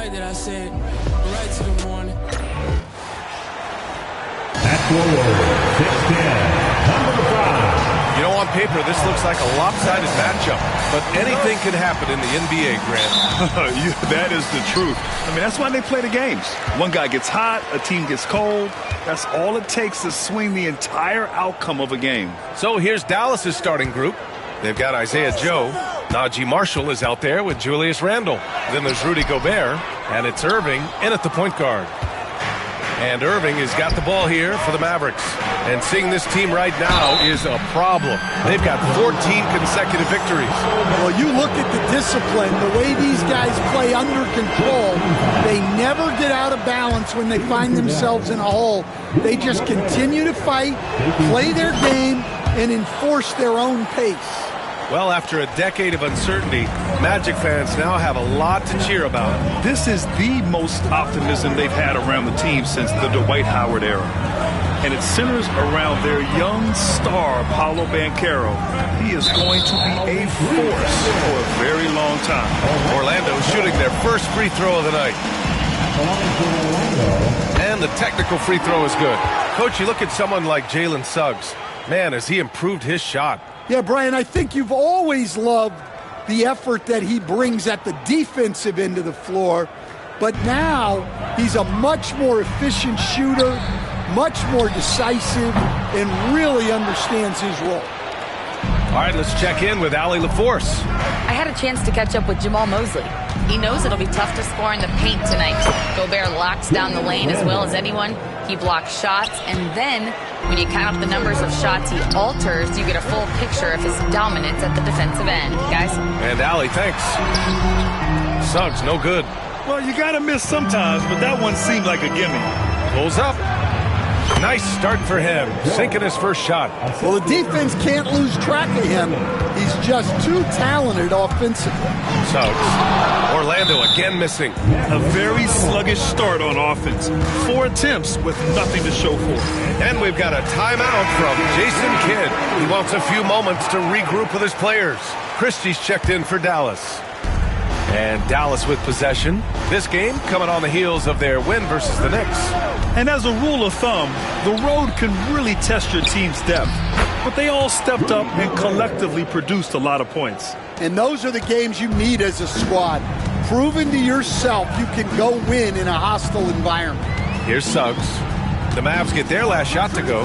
right that I said right to the morning. At forward, 6'10", number 5. You know, on paper, this looks like a lopsided matchup, but anything can happen in the NBA, Grant. That is the truth. I mean, that's why they play the games. One guy gets hot, a team gets cold. That's all it takes to swing the entire outcome of a game. So here's Dallas's starting group. They've got Isaiah Joe. Najee Marshall is out there with Julius Randle. Then there's Rudy Gobert, and it's Irving in at the point guard. And Irving has got the ball here for the Mavericks. And seeing this team right now is a problem. They've got 14 consecutive victories. Well, you look at the discipline, the way these guys play under control. They never get out of balance when they find themselves in a hole. They just continue to fight, play their game, and enforce their own pace. Well, after a decade of uncertainty, Magic fans now have a lot to cheer about. This is the most optimism they've had around the team since the Dwight Howard era. And it centers around their young star, Paolo Banchero. He is going to be a force for a very long time. Orlando shooting their first free throw of the night. And the technical free throw is good. Coach, you look at someone like Jalen Suggs. Man, has he improved his shot. Yeah, Brian, I think you've always loved the effort that he brings at the defensive end of the floor, but now he's a much more efficient shooter, much more decisive, and really understands his role. All right, let's check in with Allie LaForce. I had a chance to catch up with Jamal Mosley. He knows it'll be tough to score in the paint tonight. Gobert locks down the lane as well as anyone. He blocks shots, and then when you count up the numbers of shots he alters, you get a full picture of his dominance at the defensive end. Guys? And Allie, thanks. Suggs, no good. Well, you got to miss sometimes, but that one seemed like a gimme. Pulls up. Nice start for him, sinking his first shot. Well, the defense can't lose track of him. He's just too talented offensively. Suggs. Orlando again missing. A very sluggish start on offense. 4 attempts with nothing to show for it. And we've got a timeout from Jason Kidd. He wants a few moments to regroup with his players. Christie's checked in for Dallas. And Dallas with possession. This game coming on the heels of their win versus the Knicks. And as a rule of thumb, the road can really test your team's depth. But they all stepped up and collectively produced a lot of points. And those are the games you need as a squad. Proving to yourself you can go win in a hostile environment. Here's Suggs. The Mavs get their last shot to go.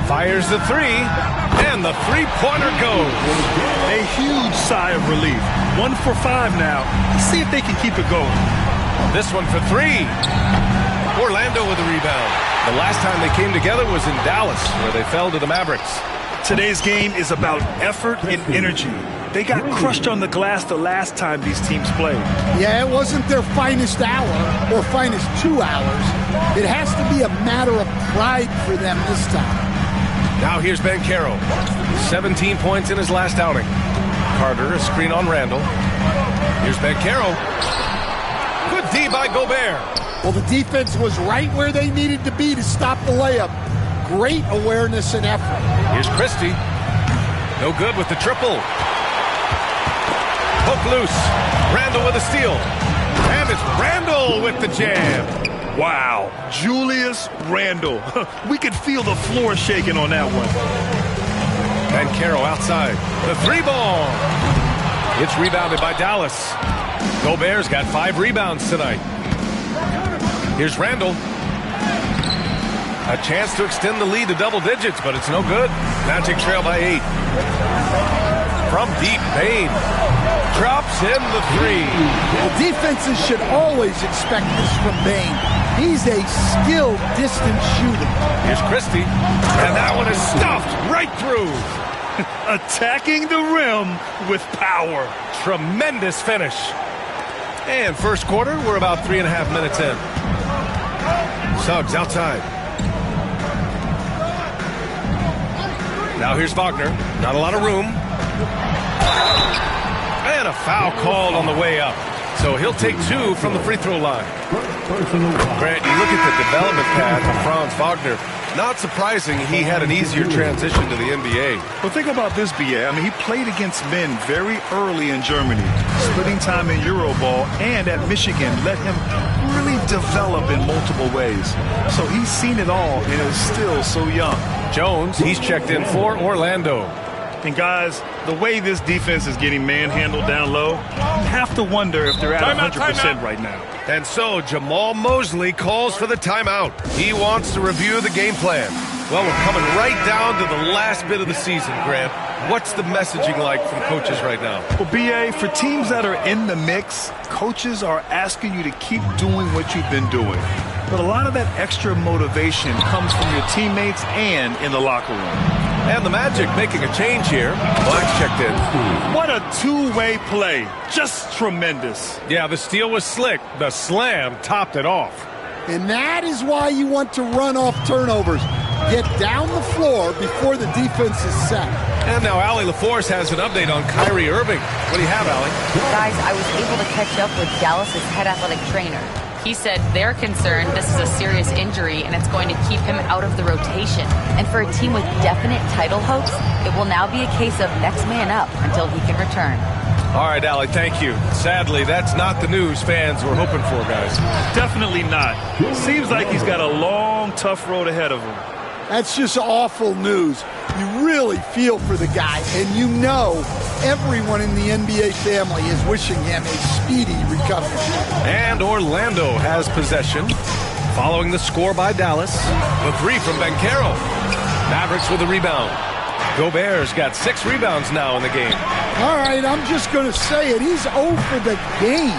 Fires the three, and the three-pointer goes. A huge sigh of relief. 1 for 5 now. Let's see if they can keep it going. This one for 3. Orlando with the rebound. The last time they came together was in Dallas, where they fell to the Mavericks. Today's game is about effort and energy. They got crushed on the glass the last time these teams played. Yeah, it wasn't their finest hour or finest 2 hours. It has to be a matter of pride for them this time. Now here's Banchero. 17 points in his last outing. Carter, a screen on Randall. Here's Banchero. Good D by Gobert. Well, the defense was right where they needed to be to stop the layup. Great awareness and effort. Here's Christie. No good with the triple. Hook loose. Randall with a steal. And it's Randall with the jam. Wow, Julius Randle. We could feel the floor shaking on that one. Banchero outside. The 3-ball. It's rebounded by Dallas. Gobert's got 5 rebounds tonight. Here's Randall. A chance to extend the lead to double digits, but it's no good. Magic trail by 8. From deep, Bane drops in the 3. Well, defenses should always expect this from Bane. He's a skilled distance shooter. Here's Christie, and that one is stuffed right through. Attacking the rim with power. Tremendous finish. And first quarter, we're about 3.5 minutes in. Suggs outside. Now here's Wagner. Not a lot of room. And a foul called on the way up. So he'll take 2 from the free throw line. Grant, you look at the development path of Franz Wagner. Not surprising he had an easier transition to the NBA. Well, think about this, B.A. I mean, he played against men very early in Germany, splitting time in Euroball, and at Michigan let him really develop in multiple ways. So he's seen it all and is still so young. Jones, he's checked in for Orlando. And guys, the way this defense is getting manhandled down low, you have to wonder if they're at 100% right now. And so Jamal Mosley calls for the timeout. He wants to review the game plan. Well, we're coming right down to the last bit of the season, Grant. What's the messaging like from coaches right now? Well, B.A., for teams that are in the mix, coaches are asking you to keep doing what you've been doing. But a lot of that extra motivation comes from your teammates and in the locker room. And the Magic making a change here. Black's checked in. What a two-way play. Just tremendous. Yeah, the steal was slick. The slam topped it off. And that is why you want to run off turnovers. Get down the floor before the defense is set. And now Allie LaForce has an update on Kyrie Irving. What do you have, Allie? Guys, I was able to catch up with Dallas's head athletic trainer. He said they're concerned this is a serious injury and it's going to keep him out of the rotation. And for a team with definite title hopes, it will now be a case of next man up until he can return. All right, Allie, thank you. Sadly, that's not the news fans were hoping for, guys. Definitely not. Seems like he's got a long, tough road ahead of him. That's just awful news. You really feel for the guy, and you know everyone in the NBA family is wishing him a speedy recovery. And Orlando has possession. Following the score by Dallas. The three from Banchero. Mavericks with a rebound. Gobert's got 6 rebounds now in the game. All right, I'm just going to say it. He's 0 for the game.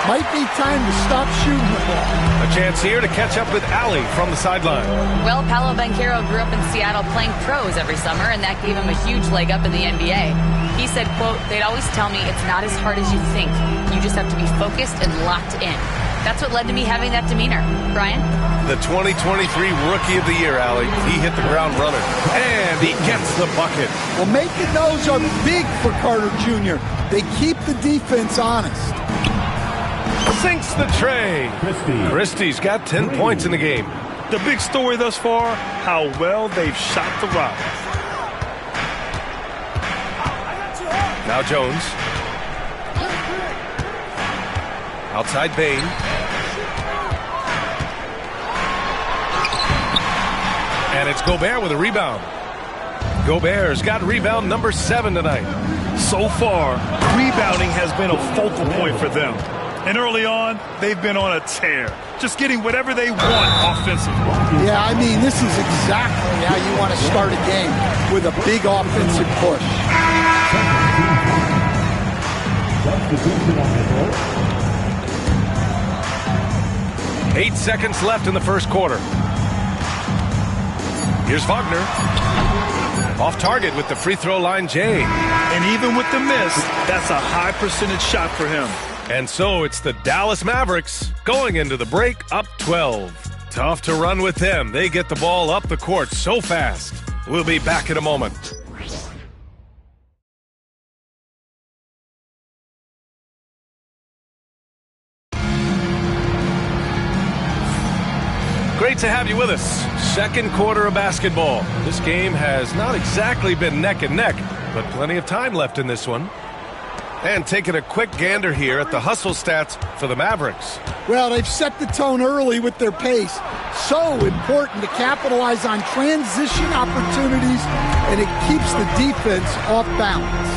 Might be time to stop shooting the ball. A chance here to catch up with Allie from the sideline. Well, Paolo Banchero grew up in Seattle playing pros every summer, and that gave him a huge leg up in the NBA. He said, quote, "They'd always tell me it's not as hard as you think. You just have to be focused and locked in." That's what led to me having that demeanor. Brian? The 2023 Rookie of the Year, Allie. He hit the ground running. And he gets the bucket. Well, making those are big for Carter Jr. They keep the defense honest. Sinks the tray. Christie's got 10 points in the game. The big story thus far, how well they've shot the rock. Now Jones. Outside Bain. And it's Gobert with a rebound. Gobert's got rebound number 7 tonight. So far, rebounding has been a focal point for them. And early on, they've been on a tear. Just getting whatever they want offensively. Yeah, I mean, this is exactly how you want to start a game, with a big offensive push. 8 seconds left in the first quarter. Here's Wagner. Off target with the free throw line, Jay. And even with the miss, that's a high percentage shot for him. And so it's the Dallas Mavericks going into the break up 12. Tough to run with them. They get the ball up the court so fast. We'll be back in a moment. Great to have you with us. Second quarter of basketball. This game has not exactly been neck and neck, but plenty of time left in this one. And taking a quick gander here at the hustle stats for the Mavericks. Well, they've set the tone early with their pace. So important to capitalize on transition opportunities, and it keeps the defense off balance.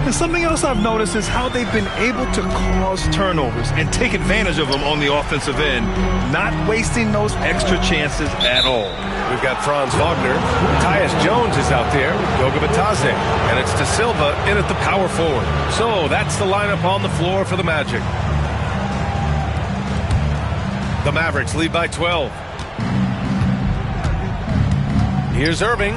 And something else I've noticed is how they've been able to cause turnovers and take advantage of them on the offensive end, not wasting those extra chances at all. We've got Franz Wagner. Tyus Jones is out there with Goga Bitadze. And it's De Silva in at the power forward. So that's the lineup on the floor for the Magic. The Mavericks lead by 12. Here's Irving.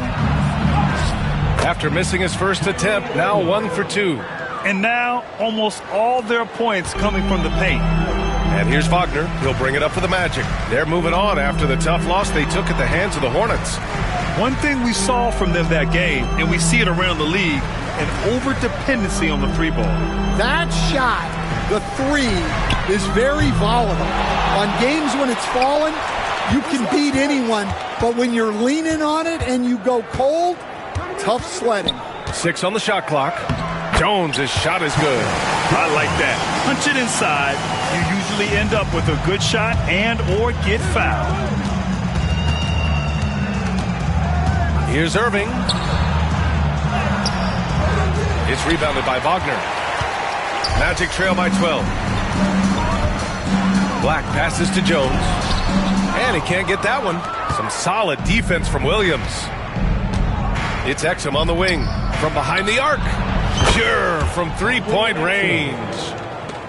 After missing his first attempt, now 1 for 2. And now almost all their points coming from the paint. And here's Wagner. He'll bring it up for the Magic. They're moving on after the tough loss they took at the hands of the Hornets. One thing we saw from them that game, and we see it around the league, an over-dependency on the three ball. That shot, the three, is very volatile. On games when it's fallen, you can beat anyone, but when you're leaning on it and you go cold, tough sledding. 6 on the shot clock. Jones' shot is good. I like that. Punch it inside. You usually end up with a good shot and or get fouled. Here's Irving. It's rebounded by Wagner. Magic trail by 12. Black passes to Jones. And he can't get that one. Some solid defense from Williams. It's Exum on the wing. From behind the arc. Sure, from three-point range.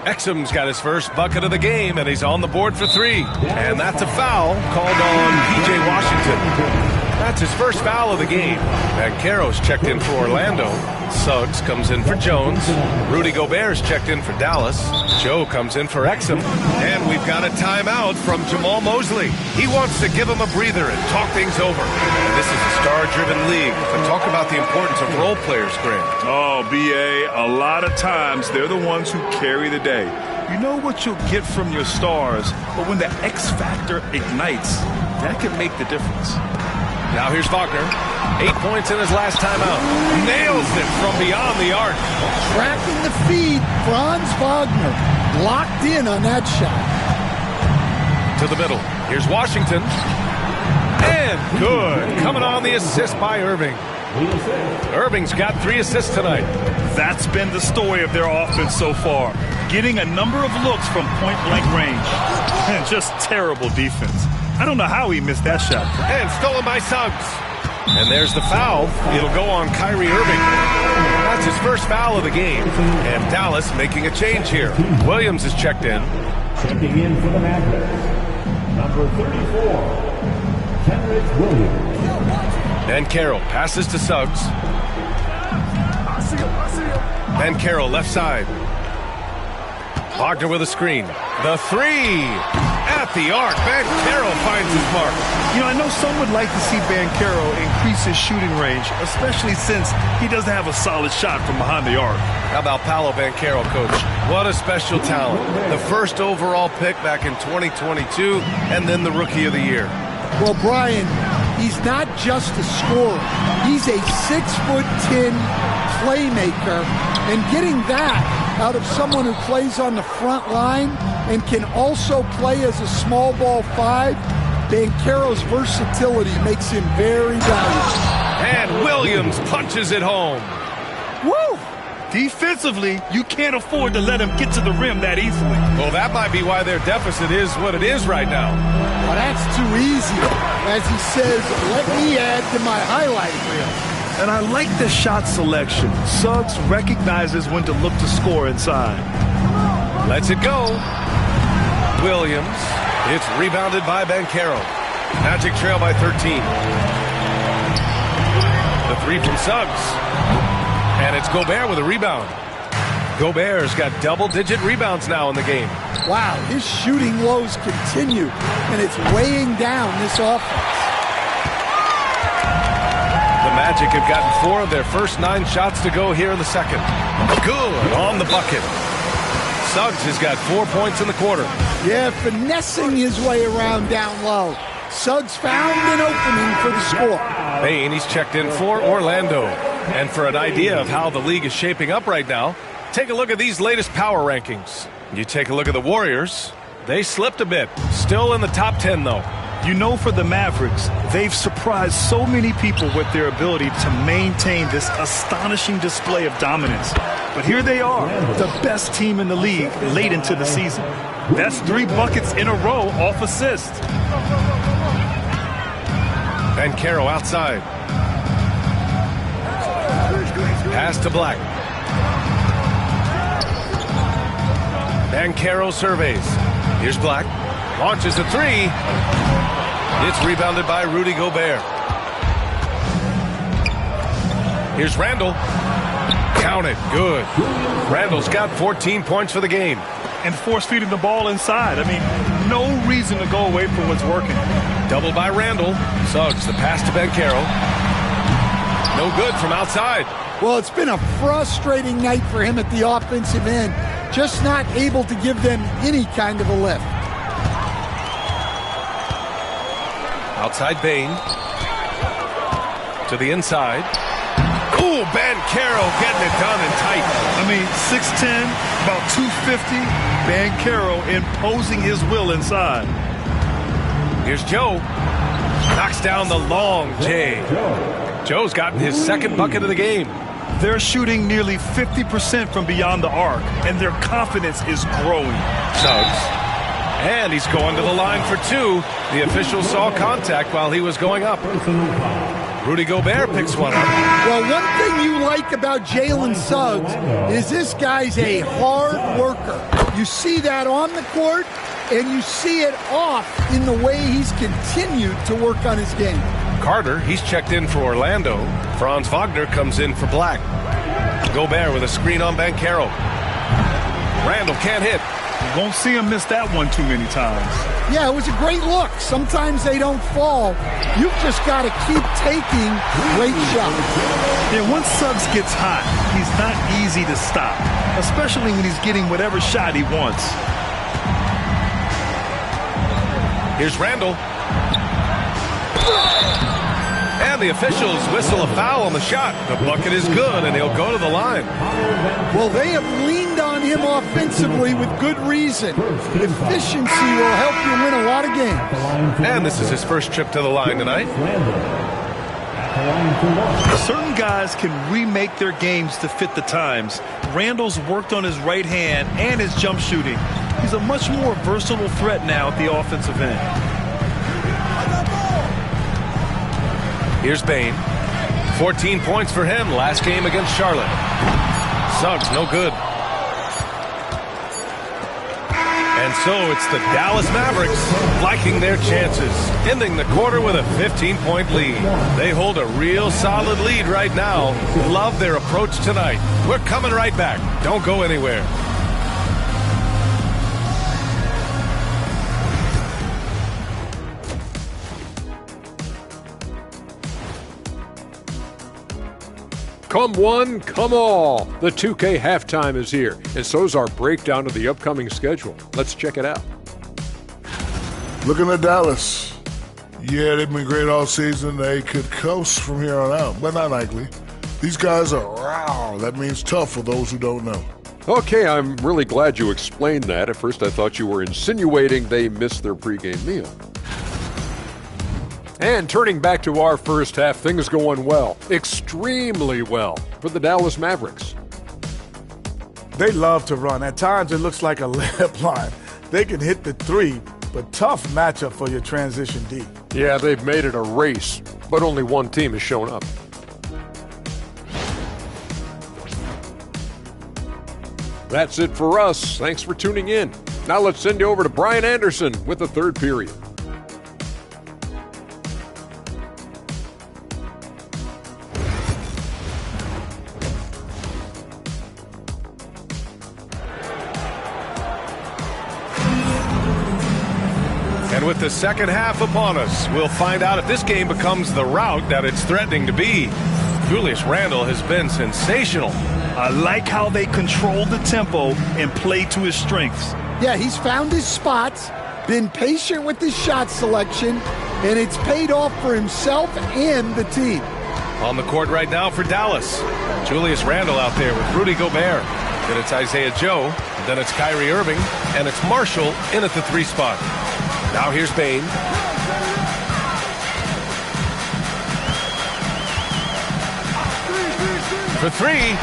Exum's got his first bucket of the game, and he's on the board for 3. And that's a foul called on P.J. Washington. That's his first foul of the game. Banchero's checked in for Orlando. Suggs comes in for Jones. Rudy Gobert's checked in for Dallas. Joe comes in for Exum. And we've got a timeout from Jamal Mosley. He wants to give him a breather and talk things over. And this is a star-driven league. But talk about the importance of role players, Grant. Oh, B.A., a lot of times they're the ones who carry the day. You know what you'll get from your stars, but when the X factor ignites, that can make the difference. Now here's Wagner. 8 points in his last timeout. Nails it from beyond the arc. Tracking the feed, Franz Wagner locked in on that shot. To the middle. Here's Washington. And good. Coming on the assist by Irving. Irving's got 3 assists tonight. That's been the story of their offense so far. Getting a number of looks from point-blank range. And just terrible defense. I don't know how he missed that shot. And stolen by Suggs. And there's the foul. It'll go on Kyrie Irving. That's his first foul of the game. And Dallas making a change here. Williams is checked in. Checking in for the Mavericks, number 34, Kenrich Williams. Banchero passes to Suggs. Banchero left side. Wagner with a screen. The 3. At the arc, Banchero finds his mark. You know, I know some would like to see Banchero increase his shooting range, especially since he doesn't have a solid shot from behind the arc. How about Paolo Banchero, Coach? What a special talent. The first overall pick back in 2022, and then the Rookie of the Year. Well, Brian, he's not just a scorer. He's a 6'10" playmaker, and getting that out of someone who plays on the front line and can also play as a small ball 5, Banchero's versatility makes him very valuable. And Williams punches it home. Woo! Defensively, you can't afford to let him get to the rim that easily. Well, that might be why their deficit is what it is right now. Well, that's too easy. As he says, let me add to my highlight reel. And I like the shot selection. Suggs recognizes when to look to score inside. Lets it go. Williams. It's rebounded by Banchero. Magic trail by 13. The 3 from Suggs. And it's Gobert with a rebound. Gobert's got double-digit rebounds now in the game. Wow, his shooting lows continue, and it's weighing down this offense. The Magic have gotten 4 of their first 9 shots to go here in the second. Good on the bucket. Suggs has got 4 points in the quarter. Yeah, finessing his way around down low. Suggs found an opening for the score. Bain, he's checked in for Orlando. And for an idea of how the league is shaping up right now, take a look at these latest power rankings. You take a look at the Warriors. They slipped a bit. Still in the top 10, though. You know, for the Mavericks, they've surprised so many people with their ability to maintain this astonishing display of dominance. But here they are, the best team in the league late into the season. That's 3 buckets in a row off assist. Banchero outside. Pass to Black. Banchero surveys. Here's Black. Launches a 3. It's rebounded by Rudy Gobert. Here's Randall. Count it. Good. Randall's got 14 points for the game. And force feeding the ball inside. I mean, no reason to go away from what's working. Double by Randall. Suggs, the pass to Banchero. No good from outside. Well, it's been a frustrating night for him at the offensive end. Just not able to give them any kind of a lift. Outside Bain. To the inside. Ooh, Banchero getting it done and tight. I mean, 6'10", about 250. Banchero imposing his will inside. Here's Joe. Knocks down the long J. Joe's gotten his second bucket of the game. They're shooting nearly 50% from beyond the arc, and their confidence is growing. Suggs. And he's going to the line for two. The official saw contact while he was going up. Rudy Gobert picks one up. Well, one thing you like about Jalen Suggs is this guy's a hard worker. You see that on the court, and you see it off in the way he's continued to work on his game. Carter, he's checked in for Orlando. Franz Wagner comes in for Black. Gobert with a screen on Banchero. Randall can't hit. You won't see him miss that one too many times. Yeah, it was a great look. Sometimes they don't fall. You've just got to keep taking great shots. Yeah, once Suggs gets hot, he's not easy to stop, especially when he's getting whatever shot he wants. Here's Randall. And the officials whistle a foul on the shot. The bucket is good, and he'll go to the line. Well, they have leaned on him offensively with good reason. Efficiency will help you win a lot of games. And this is his first trip to the line tonight. Certain guys can remake their games to fit the times. Randall's worked on his right hand and his jump shooting. He's a much more versatile threat now at the offensive end. Here's Bain. 14 points for him last game against Charlotte. Suggs, no good. And so it's the Dallas Mavericks liking their chances, ending the quarter with a 15-point lead. They hold a real solid lead right now. Love their approach tonight. We're coming right back. Don't go anywhere. Come one, come all. The 2K halftime is here, and so's our breakdown of the upcoming schedule. Let's check it out. Looking at Dallas. Yeah, they've been great all season. They could coast from here on out, but not likely. These guys are raw. That means tough for those who don't know. Okay, I'm really glad you explained that. At first I thought you were insinuating they missed their pregame meal. And turning back to our first half, things going well, extremely well for the Dallas Mavericks. They love to run. At times it looks like a layup line. They can hit the three, but tough matchup for your transition D. Yeah, they've made it a race, but only one team has shown up. That's it for us. Thanks for tuning in. Now let's send you over to Brian Anderson with the third period. And with the second half upon us, we'll find out if this game becomes the rout that it's threatening to be. Julius Randle has been sensational. I like how they control the tempo and play to his strengths. Yeah, he's found his spots, been patient with his shot selection, and it's paid off for himself and the team. On the court right now for Dallas. Julius Randle out there with Rudy Gobert. Then it's Isaiah Joe. Then it's Kyrie Irving. And it's Marshall in at the three spot. Now here's Bain. For three.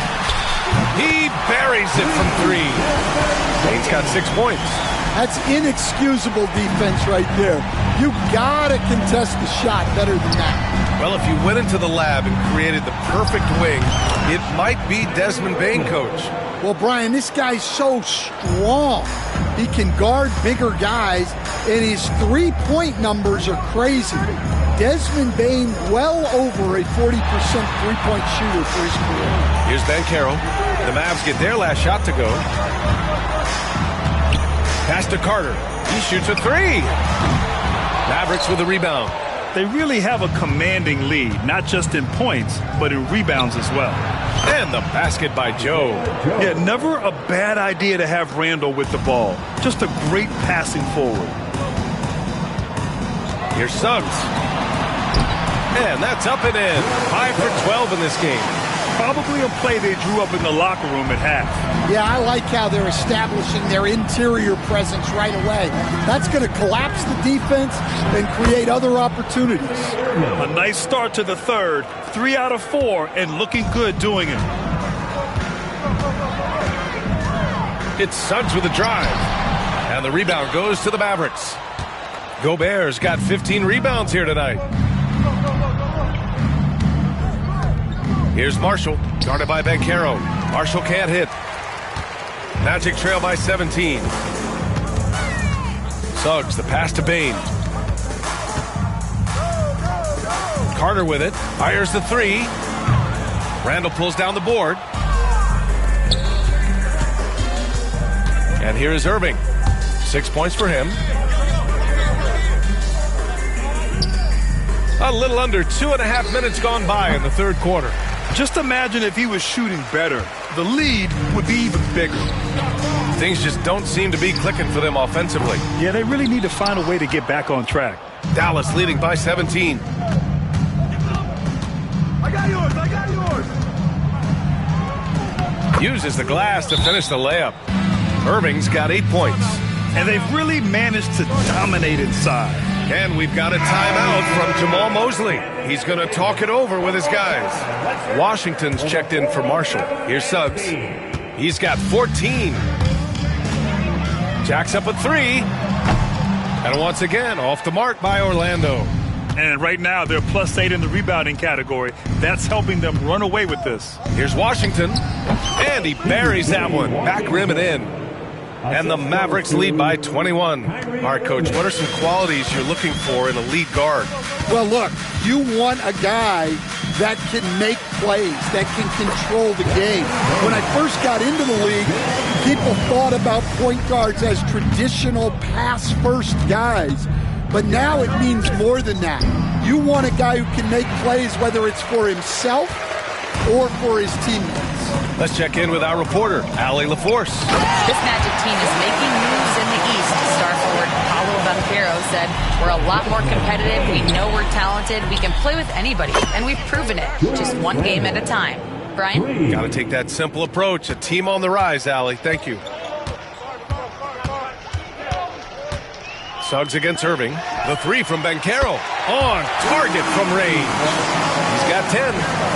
He buries it from three. Bain's got 6 points. That's inexcusable defense right there. You gotta contest the shot better than that. Well, if you went into the lab and created the perfect wing, it might be Desmond Bain, coach. Well, Brian, this guy's so strong. He can guard bigger guys, and his three-point numbers are crazy. Desmond Bain, well over a 40% three-point shooter for his career. Here's Banchero. The Mavs get their last shot to go. Pass to Carter. He shoots a three. Mavericks with the rebound. They really have a commanding lead, not just in points, but in rebounds as well. And the basket by Joe. Yeah, never a bad idea to have Randall with the ball. Just a great passing forward. Here's Suggs. And that's up and in. 5 for 12 in this game. Probably a play they drew up in the locker room at half. Yeah, I like how they're establishing their interior presence right away. That's going to collapse the defense and create other opportunities. A nice start to the third. 3 out of 4 and looking good doing it. It's Suggs with a drive. And the rebound goes to the Mavericks. Gobert's got 15 rebounds here tonight. Here's Marshall, guarded by Banchero. Marshall can't hit. Magic trail by 17. Suggs, the pass to Bane. Carter with it. Fires the three. Randall pulls down the board. And here is Irving. 6 points for him. A little under 2.5 minutes gone by in the third quarter. Just imagine if he was shooting better. The lead would be even bigger. Things just don't seem to be clicking for them offensively. Yeah, they really need to find a way to get back on track. Dallas leading by 17. I got yours, I got yours. Uses the glass to finish the layup. Irving's got 8 points. And they've really managed to dominate inside. And we've got a timeout from Jamal Mosley. He's going to talk it over with his guys. Washington's checked in for Marshall. Here's Suggs. He's got 14. Jacks up a 3. And once again, off the mark by Orlando. And right now, they're +8 in the rebounding category. That's helping them run away with this. Here's Washington. And he buries that one. Back rim and in. And the Mavericks lead by 21. All right, Coach, what are some qualities you're looking for in a lead guard? Well, look, you want a guy that can make plays, that can control the game. When I first got into the league, people thought about point guards as traditional pass-first guys. But now it means more than that. You want a guy who can make plays, whether it's for himself or for his teammates. Let's check in with our reporter, Allie LaForce. This Magic team is making moves in the East. Star forward Paolo Banchero said, "We're a lot more competitive. We know we're talented. We can play with anybody, and we've proven it. Just one game at a time." Brian? Got to take that simple approach. A team on the rise, Allie. Thank you. Suggs against Irving. The 3 from Banchero. On target from range. He's got 10.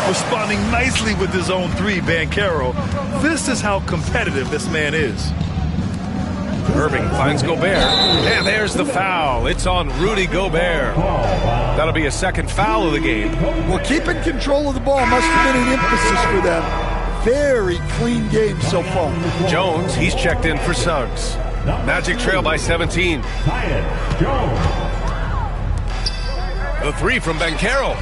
Responding nicely with his own 3, Banchero. This is how competitive this man is. Irving finds Gobert. And there's the foul. It's on Rudy Gobert. That'll be a second foul of the game. Well, keeping control of the ball must have been an emphasis for them. Very clean game so far. Jones, he's checked in for Suggs. Magic trail by 17. The 3 from Banchero.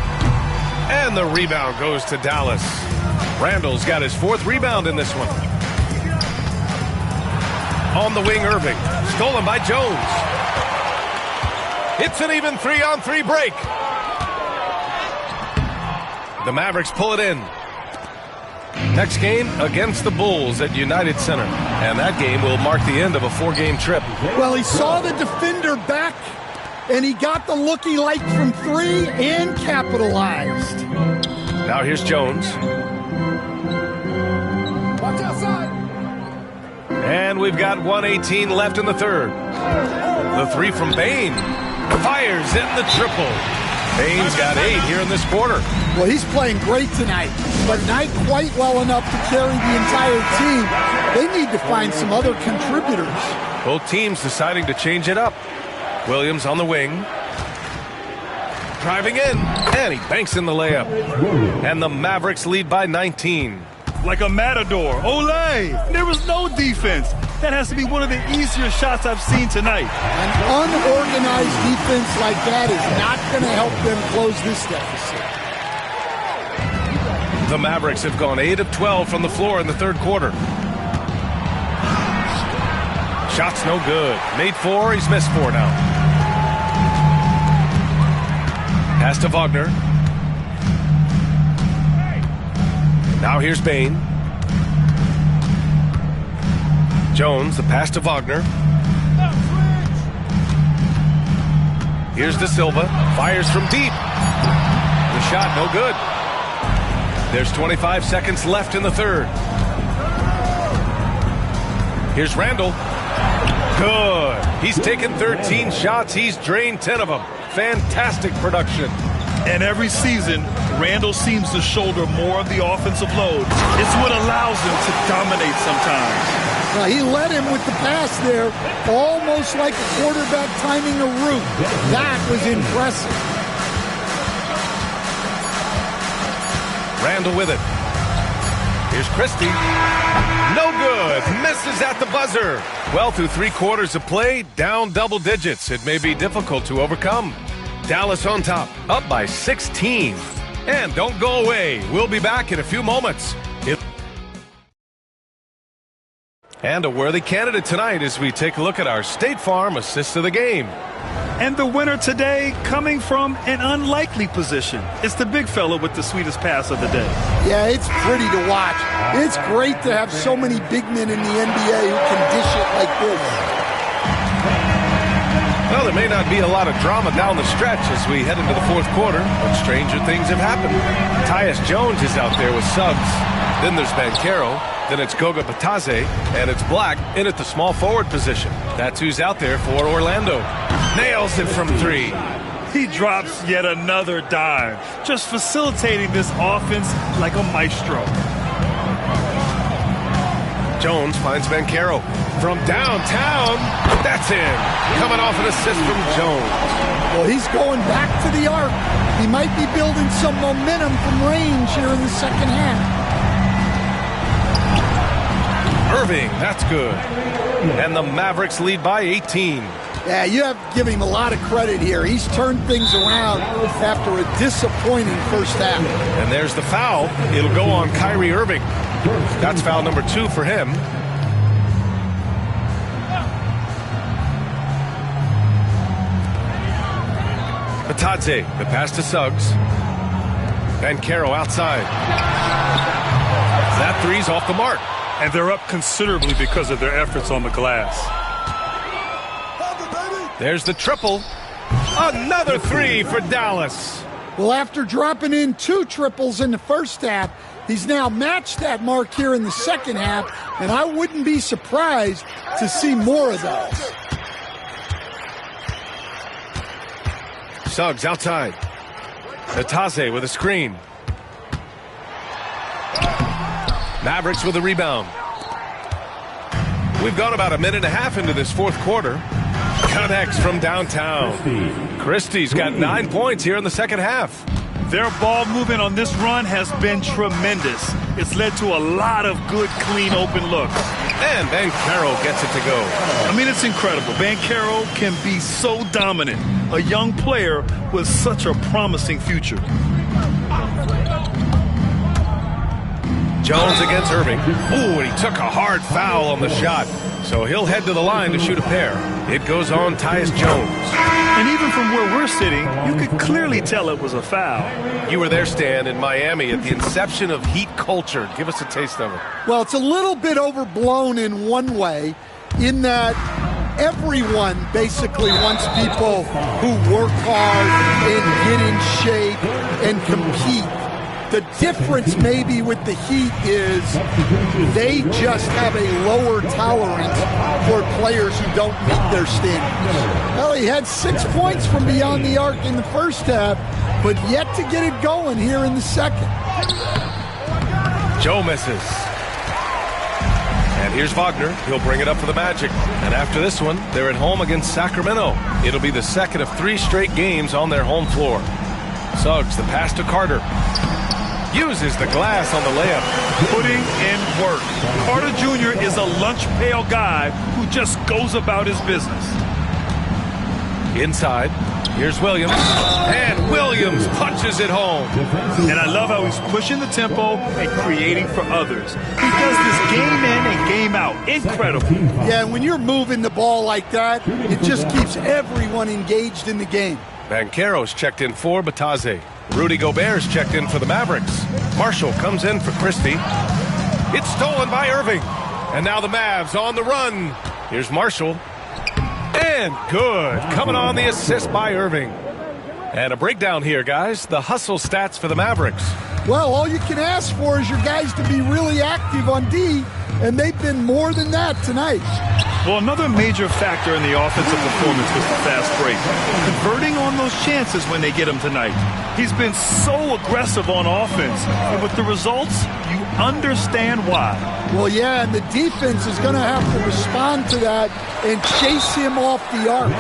And the rebound goes to Dallas. Randall's got his 4th rebound in this one. On the wing, Irving. Stolen by Jones. It's an even 3-on-3 break. The Mavericks pull it in. Next game against the Bulls at United Center. And that game will mark the end of a 4-game trip. Well, he saw the defender back, and he got the look he liked from 3 and capitalized. Now here's Jones. Watch outside. And we've got 1:18 left in the third. The 3 from Bane. Fires in the triple. Bane's got 8 here in this quarter. Well, he's playing great tonight, but not quite well enough to carry the entire team. They need to find some other contributors. Both teams deciding to change it up. Williams on the wing. Driving in, and he banks in the layup. And the Mavericks lead by 19. Like a matador. Olay! There was no defense. That has to be one of the easier shots I've seen tonight. An unorganized defense like that is not going to help them close this deficit. The Mavericks have gone 8 of 12 from the floor in the third quarter. Shot's no good. Made 4, he's missed 4 now. Pass to Wagner. Now here's Bane. Jones, the pass to Wagner. Here's De Silva. Fires from deep. The shot, no good. There's 25 seconds left in the third. Here's Randall. Good. He's taken 13 shots. He's drained 10 of them. Fantastic production. And every season, Randall seems to shoulder more of the offensive load. It's what allows him to dominate sometimes. Now, he led him with the pass there, almost like a quarterback timing a route. That was impressive. Randall with it. Here's Christie. No good. Misses at the buzzer. Well, through 3 quarters of play, down double digits. It may be difficult to overcome. Dallas on top, up by 16. And don't go away. We'll be back in a few moments. And a worthy candidate tonight as we take a look at our State Farm assist of the game. And the winner today coming from an unlikely position. It's the big fella with the sweetest pass of the day. Yeah, it's pretty to watch. It's great to have so many big men in the NBA who can dish it like this. Well, there may not be a lot of drama down the stretch as we head into the fourth quarter, but stranger things have happened. Tyus Jones is out there with Suggs. Then there's Banchero. Then it's Goga Batadze, and it's Black in at the small forward position. That's who's out there for Orlando. Nails it from 3. He drops yet another dime, just facilitating this offense like a maestro. Jones finds Banchero from downtown. That's in. Coming off an assist from Jones. Well, he's going back to the arc. He might be building some momentum from range here in the second half. Irving, that's good. And the Mavericks lead by 18. Yeah, you have to give him a lot of credit here. He's turned things around after a disappointing first half. And there's the foul. It'll go on Kyrie Irving. That's foul number 2 for him. Batadze, the pass to Suggs. Banchero outside. That three's off the mark. And they're up considerably because of their efforts on the glass. There's the triple. Another 3 for Dallas. Well, after dropping in 2 triples in the first half, he's now matched that mark here in the second half, and I wouldn't be surprised to see more of those. Suggs outside. Batadze with a screen. Mavericks with a rebound. We've gone about a minute and a half into this fourth quarter. Connects from downtown. Christie's got 9 points here in the second half. Their ball movement on this run has been tremendous. It's led to a lot of good, clean, open looks. And Banchero gets it to go. I mean, it's incredible. Banchero can be so dominant. A young player with such a promising future. Jones against Irving. Ooh, and he took a hard foul on the shot. So he'll head to the line to shoot a pair. It goes on Tyus Jones. And even from where we're sitting, you could clearly tell it was a foul. You were there, Stan, in Miami at the inception of Heat culture. Give us a taste of it. Well, it's a little bit overblown in one way, in that everyone basically wants people who work hard and get in shape and compete. The difference maybe with the Heat is they just have a lower tolerance for players who don't meet their standards. Well, he had 6 points from beyond the arc in the first half, but yet to get it going here in the second. Joe misses. And here's Wagner. He'll bring it up for the Magic. And after this one, they're at home against Sacramento. It'll be the second of 3 straight games on their home floor. Suggs, the pass to Carter. Uses the glass on the layup. Putting in work. Carter Jr. is a lunch pail guy who just goes about his business. Inside, here's Williams. And Williams punches it home. And I love how he's pushing the tempo and creating for others. He does this game in and game out. Incredible. Yeah, when you're moving the ball like that, it just keeps everyone engaged in the game. Banchero's checked in for Batadze. Rudy Gobert's checked in for the Mavericks. Marshall comes in for Christie. It's stolen by Irving. And now the Mavs on the run. Here's Marshall. And good. Coming on the assist by Irving. And a breakdown here, guys. The hustle stats for the Mavericks. Well, all you can ask for is your guys to be really active on D, and they've been more than that tonight. Well, another major factor in the offensive performance was the fast break. Converting on those chances when they get them tonight. He's been so aggressive on offense, and with the results, you understand why. Well, yeah, and the defense is going to have to respond to that and chase him off the arc.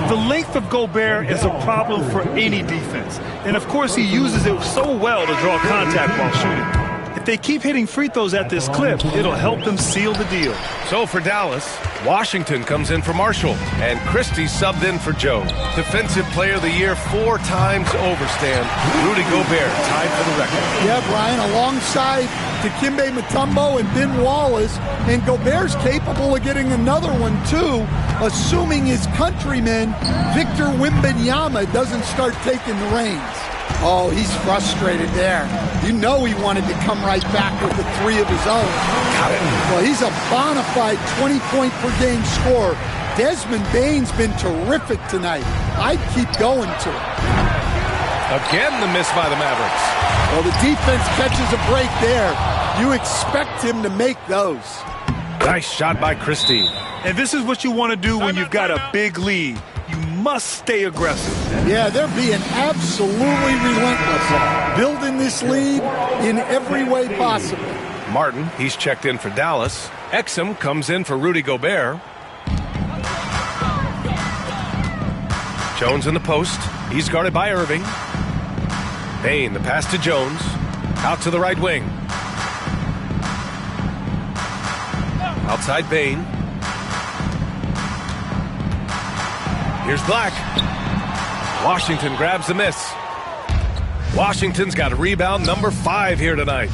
The length of Gobert is a problem for any defense, and of course he uses it so well to draw contact while shooting. If they keep hitting free throws at this clip, it'll help them seal the deal. So for Dallas, Washington comes in for Marshall, and Christie subbed in for Joe. Defensive Player of the Year 4 times over, Stan. Rudy Gobert tied for the record. Yeah, Brian, alongside Dikembe Mutombo and Ben Wallace, and Gobert's capable of getting another one too, assuming his countryman Victor Wembanyama doesn't start taking the reins. Oh, he's frustrated there. You know he wanted to come right back with the 3 of his own. Got it. Well, he's a bona fide 20-point-per-game scorer. Desmond Bane's been terrific tonight. I'd keep going to it. Again, the miss by the Mavericks. Well, the defense catches a break there. You expect him to make those. Nice shot by Christie. And this is what you want to do when you've got a big lead. You must stay aggressive. Yeah, they're being absolutely relentless, building this lead in every way possible. Martin, he's checked in for Dallas. Exum comes in for Rudy Gobert. Jones in the post. He's guarded by Irving. Bane, the pass to Jones. Out to the right wing. Outside Bane. Here's Black. Washington grabs the miss. Washington's got a rebound number 5 here tonight.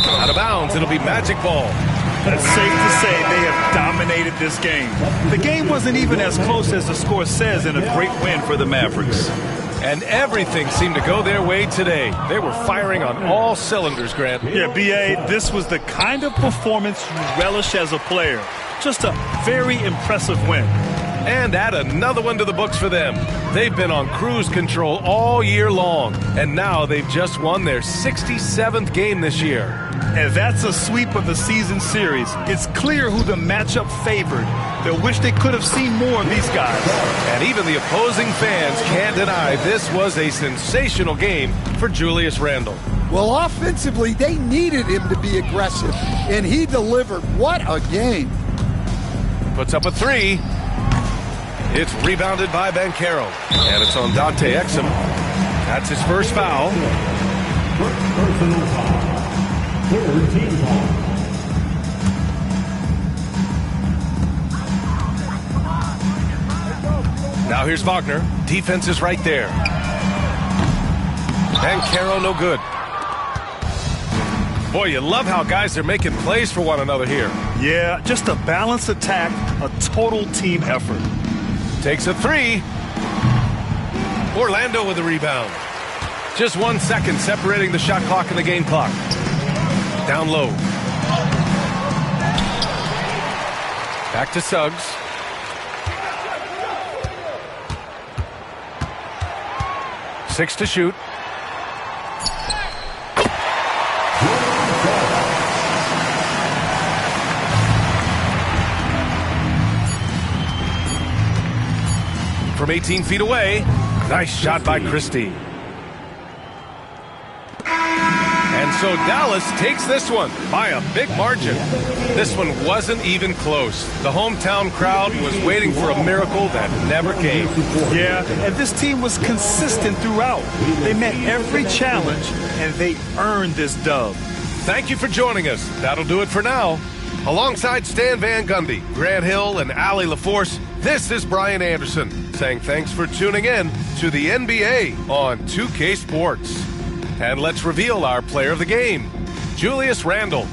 Out of bounds, it'll be magic ball. It's safe to say they have dominated this game. The game wasn't even as close as the score says in a great win for the Mavericks. And everything seemed to go their way today. They were firing on all cylinders, Grant. Yeah, B.A., this was the kind of performance you relish as a player. Just a very impressive win. And add another one to the books for them. They've been on cruise control all year long, and now they've just won their 67th game this year. And that's a sweep of the season series. It's clear who the matchup favored. They'll wish they could have seen more of these guys. And even the opposing fans can't deny this was a sensational game for Julius Randle. Well, offensively, they needed him to be aggressive, and he delivered. What a game. Puts up a 3. It's rebounded by Banchero, and it's on Dante Exum. That's his first foul. Personal foul. 3rd team foul. Now here's Wagner. Defense is right there. Banchero no good. Boy, you love how guys are making plays for one another here. Yeah, just a balanced attack, a total team effort. Takes a 3. Orlando with the rebound. Just 1 second separating the shot clock and the game clock. Down low. Back to Suggs. Six to shoot. From 18 feet away. Nice shot by Christie. And so Dallas takes this one by a big margin. This one wasn't even close. The hometown crowd was waiting for a miracle that never came. Yeah, and this team was consistent throughout. They met every challenge, and they earned this dub. Thank you for joining us. That'll do it for now. Alongside Stan Van Gundy, Grant Hill, and Allie LaForce, this is Brian Anderson saying thanks for tuning in to the NBA on 2K Sports. And let's reveal our player of the game, Julius Randle.